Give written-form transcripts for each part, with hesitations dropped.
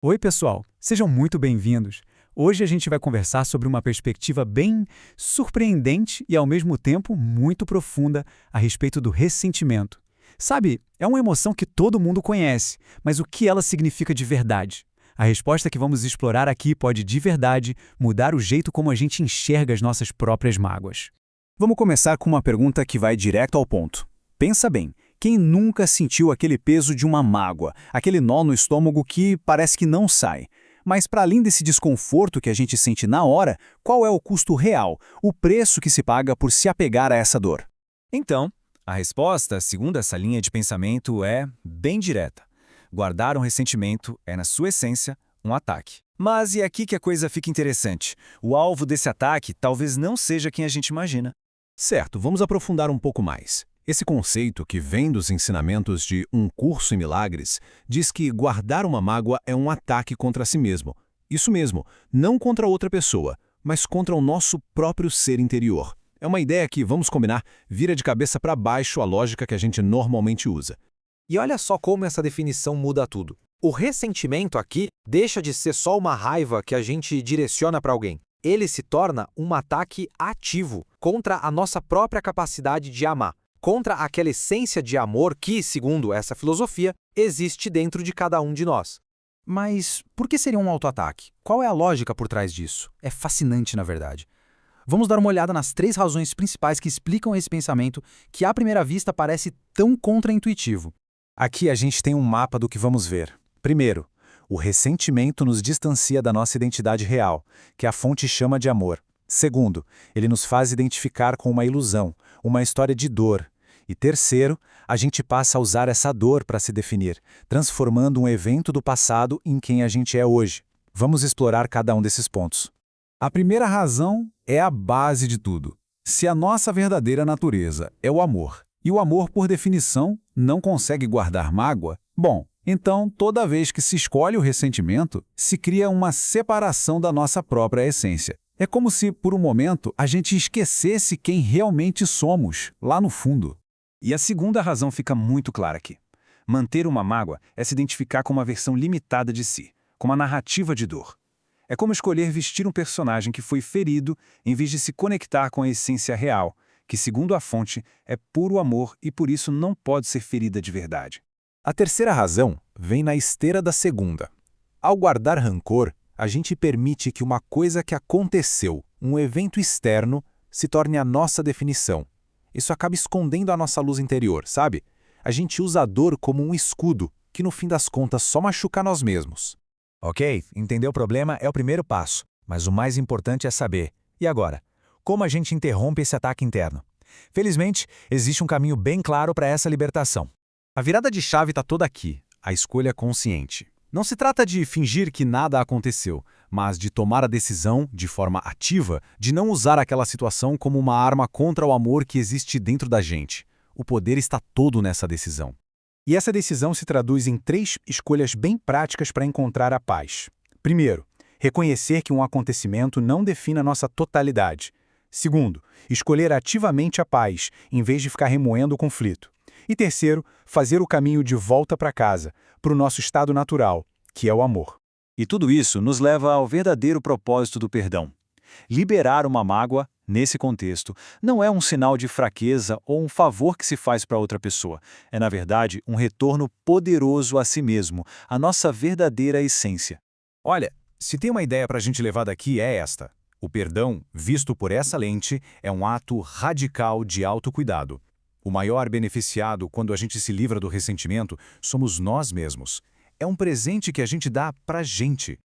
Oi, pessoal! Sejam muito bem-vindos. Hoje a gente vai conversar sobre uma perspectiva bem surpreendente e, ao mesmo tempo, muito profunda a respeito do ressentimento. Sabe, é uma emoção que todo mundo conhece, mas o que ela significa de verdade? A resposta que vamos explorar aqui pode, de verdade, mudar o jeito como a gente enxerga as nossas próprias mágoas. Vamos começar com uma pergunta que vai direto ao ponto. Pensa bem. Quem nunca sentiu aquele peso de uma mágoa, aquele nó no estômago que parece que não sai? Mas para além desse desconforto que a gente sente na hora, qual é o custo real, o preço que se paga por se apegar a essa dor? Então, a resposta, segundo essa linha de pensamento, é bem direta. Guardar um ressentimento é, na sua essência, um ataque. Mas e aqui que a coisa fica interessante. O alvo desse ataque talvez não seja quem a gente imagina. Certo, vamos aprofundar um pouco mais. Esse conceito, que vem dos ensinamentos de Um Curso em Milagres, diz que guardar uma mágoa é um ataque contra si mesmo. Isso mesmo, não contra outra pessoa, mas contra o nosso próprio ser interior. É uma ideia que, vamos combinar, vira de cabeça para baixo a lógica que a gente normalmente usa. E olha só como essa definição muda tudo. O ressentimento aqui deixa de ser só uma raiva que a gente direciona para alguém. Ele se torna um ataque ativo contra a nossa própria capacidade de amar, contra aquela essência de amor que, segundo essa filosofia, existe dentro de cada um de nós. Mas por que seria um autoataque? Qual é a lógica por trás disso? É fascinante, na verdade. Vamos dar uma olhada nas 3 razões principais que explicam esse pensamento que, à primeira vista, parece tão contraintuitivo. Aqui a gente tem um mapa do que vamos ver. Primeiro, o ressentimento nos distancia da nossa identidade real, que a fonte chama de amor. Segundo, ele nos faz identificar com uma ilusão, uma história de dor. E terceiro, a gente passa a usar essa dor para se definir, transformando um evento do passado em quem a gente é hoje. Vamos explorar cada um desses pontos. A primeira razão é a base de tudo. Se a nossa verdadeira natureza é o amor, e o amor, por definição, não consegue guardar mágoa, bom, então toda vez que se escolhe o ressentimento, se cria uma separação da nossa própria essência. É como se, por um momento, a gente esquecesse quem realmente somos, lá no fundo. E a segunda razão fica muito clara aqui. Manter uma mágoa é se identificar com uma versão limitada de si, com uma narrativa de dor. É como escolher vestir um personagem que foi ferido em vez de se conectar com a essência real, que, segundo a fonte, é puro amor e por isso não pode ser ferida de verdade. A terceira razão vem na esteira da segunda. Ao guardar rancor, a gente permite que uma coisa que aconteceu, um evento externo, se torne a nossa definição. Isso acaba escondendo a nossa luz interior, sabe? A gente usa a dor como um escudo, que no fim das contas só machuca nós mesmos. Ok, entender o problema é o primeiro passo, mas o mais importante é saber. E agora? Como a gente interrompe esse ataque interno? Felizmente, existe um caminho bem claro para essa libertação. A virada de chave está toda aqui, a escolha consciente. Não se trata de fingir que nada aconteceu, mas de tomar a decisão, de forma ativa, de não usar aquela situação como uma arma contra o amor que existe dentro da gente. O poder está todo nessa decisão. E essa decisão se traduz em 3 escolhas bem práticas para encontrar a paz. Primeiro, reconhecer que um acontecimento não define a nossa totalidade. Segundo, escolher ativamente a paz, em vez de ficar remoendo o conflito. E terceiro, fazer o caminho de volta para casa, para o nosso estado natural, que é o amor. E tudo isso nos leva ao verdadeiro propósito do perdão. Liberar uma mágoa, nesse contexto, não é um sinal de fraqueza ou um favor que se faz para outra pessoa. É, na verdade, um retorno poderoso a si mesmo, a nossa verdadeira essência. Olha, se tem uma ideia para a gente levar daqui é esta. O perdão, visto por essa lente, é um ato radical de autocuidado. O maior beneficiado quando a gente se livra do ressentimento somos nós mesmos. É um presente que a gente dá pra gente.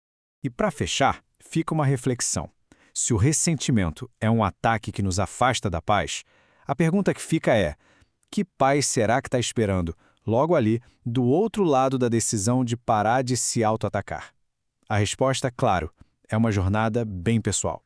E para fechar, fica uma reflexão. Se o ressentimento é um ataque que nos afasta da paz, a pergunta que fica é: que paz será que está esperando logo ali, do outro lado da decisão de parar de se auto-atacar? A resposta, claro, é uma jornada bem pessoal.